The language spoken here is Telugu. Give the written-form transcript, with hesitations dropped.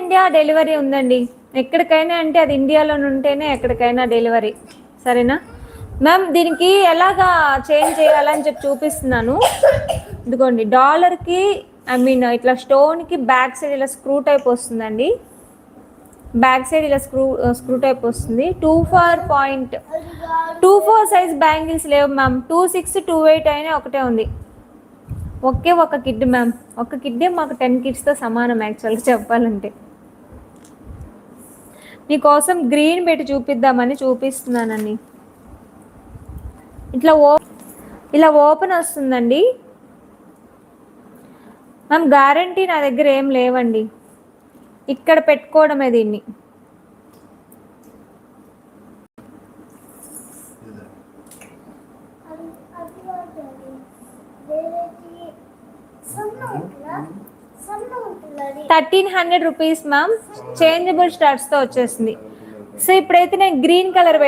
ఇండియా డెలివరీ ఉందండి. ఎక్కడికైనా అంటే అది ఇండియాలో ఉంటేనే ఎక్కడికైనా డెలివరీ. సరేనా మ్యామ్? దీనికి ఎలాగా చేంజ్ చేయాలని చెప్పి చూపిస్తున్నాను. ఇదిగోండి, డాలర్కి ఇట్లా స్టోన్కి బ్యాక్ సైడ్ ఇలా స్క్రూ టైప్ వస్తుందండి. బ్యాక్ సైడ్ ఇలా స్క్రూ టైప్ వస్తుంది. 24 సైజ్ బ్యాంగిల్స్ లేవు మ్యామ్. 26, 28 అయినా ఒకటే ఉంది. ఒకే ఒక కిడ్ మ్యామ్. ఒక కిడ్డే మాకు 10 కిడ్స్తో సమానం యాక్చువల్గా చెప్పాలంటే. మీకోసం గ్రీన్ పెట్టి చూపిద్దామని చూపిస్తున్నానండి. ఇలా ఓపెన్ వస్తుందండి మ్యామ్. గ్యారంటీ నా దగ్గర ఏం లేవండి. ఇక్కడ పెట్టుకోవడమే దీన్ని. ₹1300 మ్యామ్. చేంజబుల్ స్టార్ట్స్తో వచ్చేసింది. సో ఇప్పుడైతే నేను గ్రీన్ కలర్